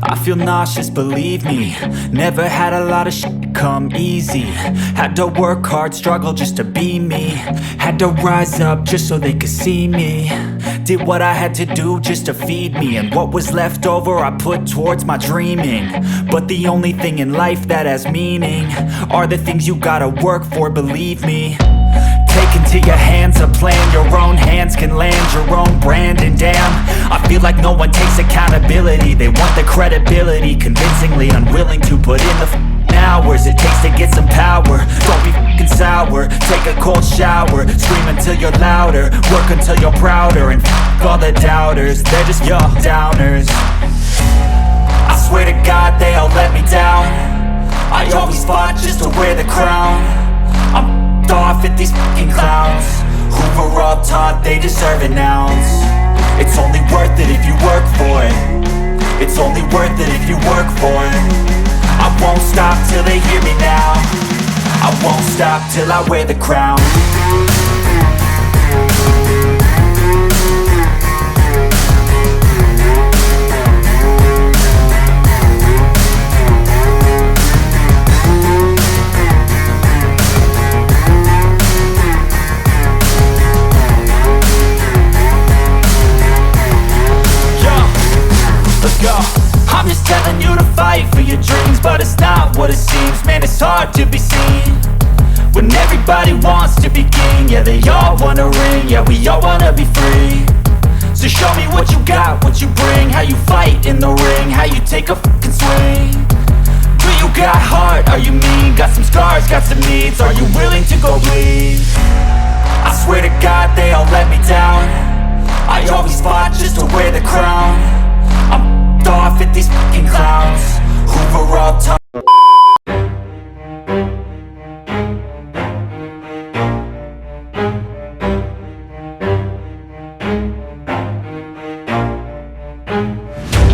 I feel nauseous, believe me. Never had a lot of shit come easy. Had to work hard, struggle just to be me. Had to rise up just so they could see me. Did what I had to do just to feed me. And what was left over I put towards my dreaming. But the only thing in life that has meaning are the things you gotta work for, believe me. Take into your hands a plan. Your own hands can land your own brand. And damn, I feel like no one takes accountability. They want the credibility, convincingly unwilling to put in the hours it takes to get some power. Don't be f***ing sour. Take a cold shower. Scream until you're louder. Work until you're prouder. And f*** all the doubters, they're just your downers. I swear to God they all let me down. I always fought just to wear the crown. I'm off at these fucking clowns who were all taught they deserve an ounce. It's only worth it if you work for it. It's only worth it if you work for it. I won't stop till they hear me now. I won't stop till I wear the crown. I'm just telling you to fight for your dreams, but it's not what it seems. Man, it's hard to be seen when everybody wants to be king. Yeah, they all wanna ring, yeah, we all wanna be free. So show me what you got, what you bring, how you fight in the ring, how you take a fucking swing. Do you got heart, are you mean? Got some scars, got some needs, are you willing to go bleed? I swear to God they all let me down. I always fought just to wear the crown. I'm off at these fucking clowns who were all taught.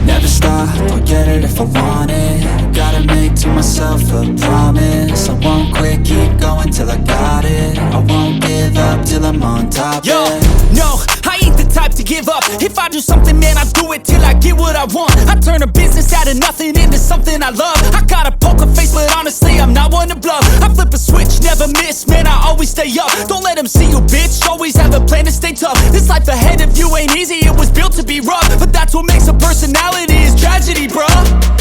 Never stop, I'll get it if I want it. Gotta make to myself a promise. I won't quit, keep going till I got it. I won't give up till I'm on top. Yo, no, I ain't the type to give up. If I do something, man, I do it till I get what I want. I turn a business out of nothing into something I love. I got a poker face, but honestly, I'm not one to bluff. I flip a switch, never miss, man, I always stay up. Don't let them see you, bitch, always have a plan to stay tough. This life ahead of you ain't easy, it was built to be rough. But that's what makes a personality, is tragedy, bruh.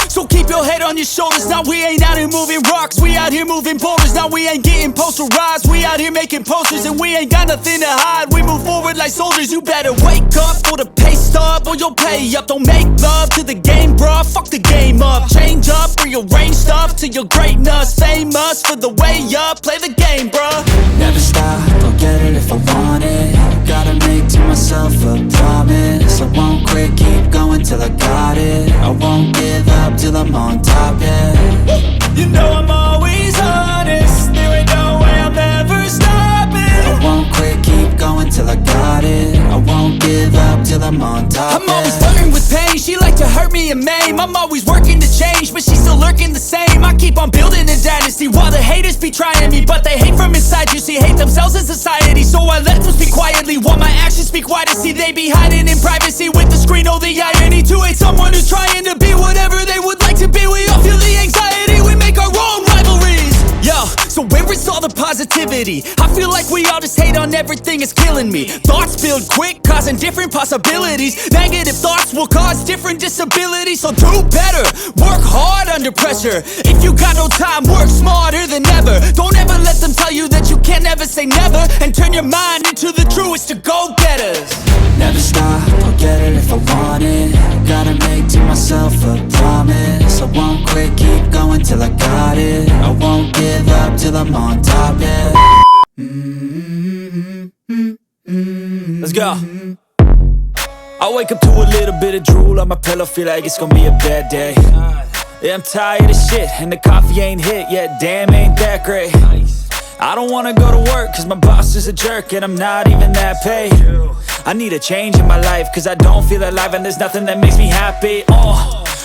So keep your head on your shoulders. Now we ain't out here moving rocks, we out here moving boulders. Now we ain't getting posterized, we out here making posters. And we ain't got nothing to hide, we move forward like soldiers. You better wake up for the pay stub, or you'll pay up. Don't make love to the game, bruh, fuck the game up. Change up, rearrange stuff to your greatness. Famous for the way up, play the game, bruh. Never stop, I'll get it if I want it. Gotta make to myself a promise. I won't quit, keep going till I got it. I won't give up till I'm on top, yeah. You know I'm always honest, there ain't no way I'm ever stopping. I won't quit, keep going till I got it. I won't give up till I'm on top, I'm always flirting with pain, she like to hurt me and maim. I'm always working to change, but she's still lurking the same. I keep on building a dynasty while the haters be trying me. But they hate from inside, you see, hate themselves in society. So I let them speak quietly while my actions speak wider. See, they be hiding in privacy with the screen, oh the irony. To hate someone who's trying to be whatever they would like to be. We all feel the anxiety, we make our own rivalries. Yo, so where is all the positivity? I feel like we all just hate on everything, it's killing me. Thoughts build quick, causing different possibilities. Negative thoughts will cause different disabilities. So do better, work hard under pressure. If you got no time, work smarter than ever. Don't ever let them tell you that you can't ever say never. And turn your mind into the truest of go-getters. Never stop, I'll get it if I want it. Gotta make to myself a promise. I won't quit, keep going till I got it. I won't give up till I'm on top, yeah. Let's go. I wake up to a little bit of drool on my pillow, feel like it's gonna be a bad day. Yeah, I'm tired of shit, and the coffee ain't hit yet, damn, ain't that great. I don't wanna go to work, cause my boss is a jerk, and I'm not even that paid. I need a change in my life, cause I don't feel alive, and there's nothing that makes me happy.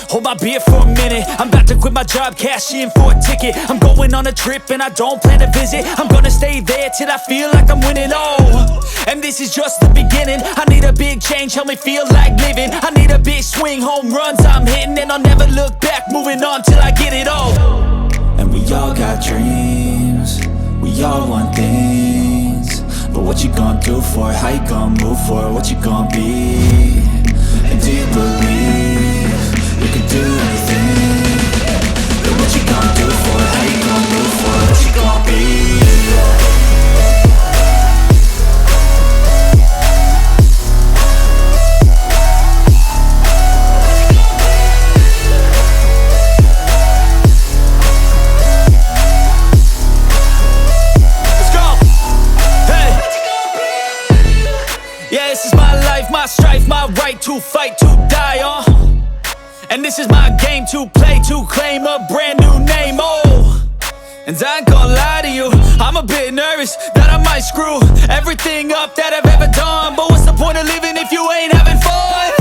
hold my beer for a minute. I'm about to quit my job, cash in for a ticket. I'm going on a trip and I don't plan to visit. I'm gonna stay there till I feel like I'm winning, oh. And this is just the beginning. I need a big change, help me feel like living. I need a big swing, home runs I'm hitting. And I'll never look back, moving on till I get it all. And we all got dreams, we all want things. But what you gonna do for it? How you gonna move for it? What you gonna be? And do you believe you can do anything? But what you gonna do for it? How you gonna move for it? What you gonna be? My strife, my right to fight, to die on. And this is my game to play, to claim a brand new name, oh. And I ain't gonna lie to you, I'm a bit nervous that I might screw everything up that I've ever done. But what's the point of living if you ain't having fun?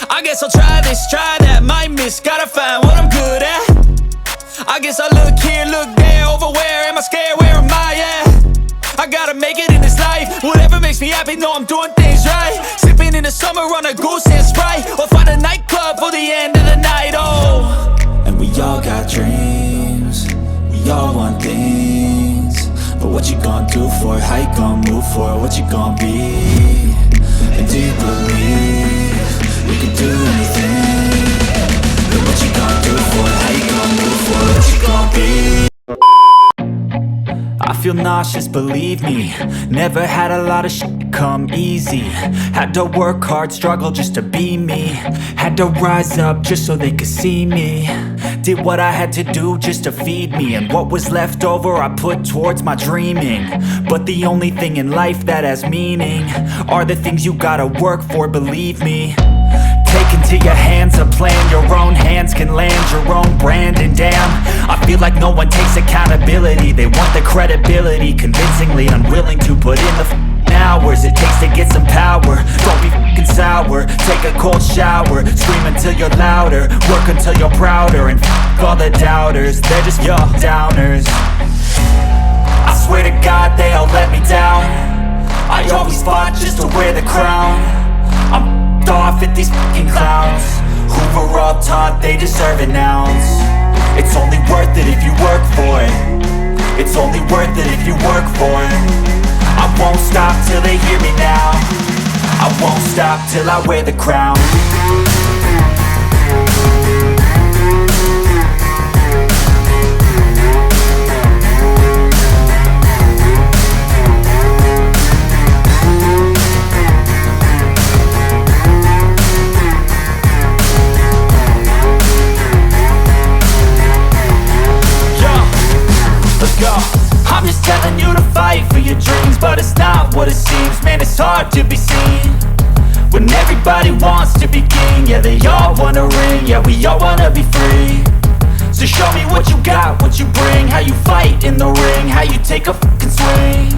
I guess I'll try this, try that, might miss, gotta find what I'm good at. I guess I look here, look there, over where am I scared, where am I at? I gotta make it in this life. Whatever makes me happy, know I'm doing things right. Sipping in the summer on a goose and Sprite, or find a nightclub for the end of the night, oh. And we all got dreams, we all want things. But what you gonna do for it? How you gonna move for it? What you gonna be? And do you believe you can do anything? But what you gonna do for it? How you gonna move for it? What you gonna be? I feel nauseous, believe me. Never had a lot of shit come easy. Had to work hard, struggle just to be me. Had to rise up just so they could see me. Did what I had to do just to feed me. And what was left over I put towards my dreaming. But the only thing in life that has meaning are the things you gotta work for, believe me. Take into your hands a plan, your own hands can land your own brand. And damn, I feel like no one takes accountability. They want the credibility, convincingly unwilling to put in the hours it takes to get some power. Don't be f***ing sour, take a cold shower. Scream until you're louder, work until you're prouder. And f*** all the doubters, they're just your downers. I swear to God they all let me down. I always fought just to wear the crown. I'm off at these fucking clowns who were all taught they deserve an ounce. It's only worth it if you work for it. It's only worth it if you work for it. I won't stop till they hear me now. I won't stop till I wear the crown. I'm just telling you to fight for your dreams, but it's not what it seems. Man, it's hard to be seen when everybody wants to be king. Yeah, they all wanna ring, yeah, we all wanna be free. So show me what you got, what you bring. How you fight in the ring, how you take a fucking swing.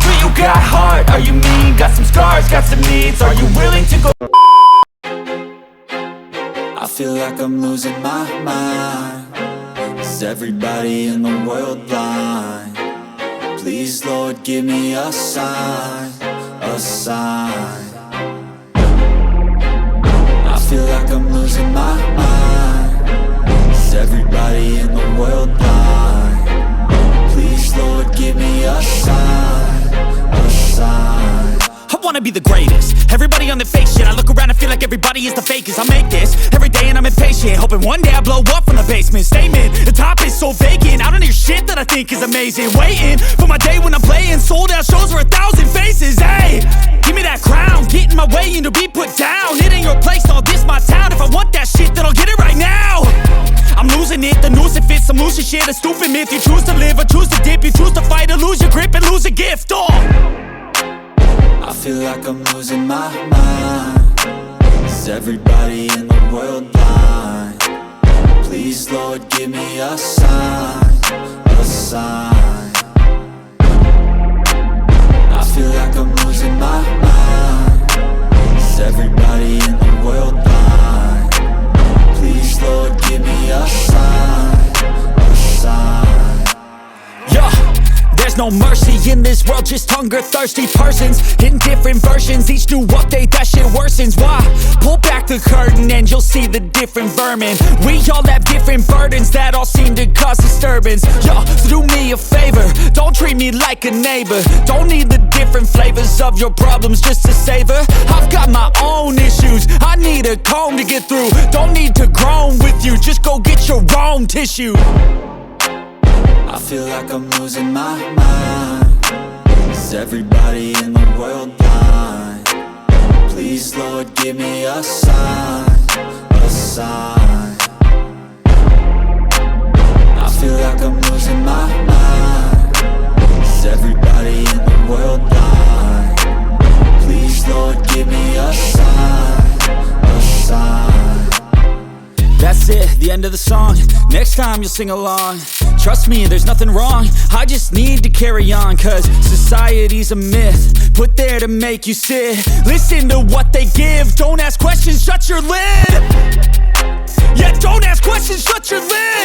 Do you got heart, are you mean? Got some scars, got some needs, are you willing to go? I feel like I'm losing my mind. Is everybody in the world blind? Please, Lord, give me a sign, a sign. I feel like I'm losing my mind. Is everybody in the world blind? Please, Lord, give me a sign, a sign. I wanna be the greatest. Everybody on the fake shit. I look around and feel like everybody is the fakest. I make this every day and I'm impatient, hoping one day I blow up from the basement. Statement, the top is so vacant. I don't hear shit that I think is amazing. Waiting for my day when I'm playing sold out shows for 1,000 faces. Hey, give me that crown, get in my way and to be put down. It ain't your place, all this my town. If I want that shit, then I'll get it right now. I'm losing it, the noose it fits. Some losing shit, a stupid myth. You choose to live or choose to dip. You choose to fight or lose your grip and lose a gift. I feel like I'm losing my mind. Is everybody in the world blind? Please, Lord, give me a sign, a sign. I feel like I'm losing my mind. Is everybody in the world blind? no mercy in this world, just hunger-thirsty persons in different versions. Each new update, that shit worsens. Why? Pull back the curtain and you'll see the different vermin. We all have different burdens that all seem to cause disturbance. Yo, do me a favor, don't treat me like a neighbor. Don't need the different flavors of your problems just to savor. I've got my own issues, I need a comb to get through. Don't need to groan with you, just go get your own tissue. I feel like I'm losing my mind. Is everybody in the world blind? Please, Lord, give me a sign, a sign. I feel like I'm losing my mind. Is everybody in the world blind? Please, Lord, give me a sign, a sign. That's it, the end of the song. Next time you'll sing along. Trust me, there's nothing wrong. I just need to carry on, cause society's a myth put there to make you sit. Listen to what they give. Don't ask questions, shut your lid. Yeah, don't ask questions, shut your lid.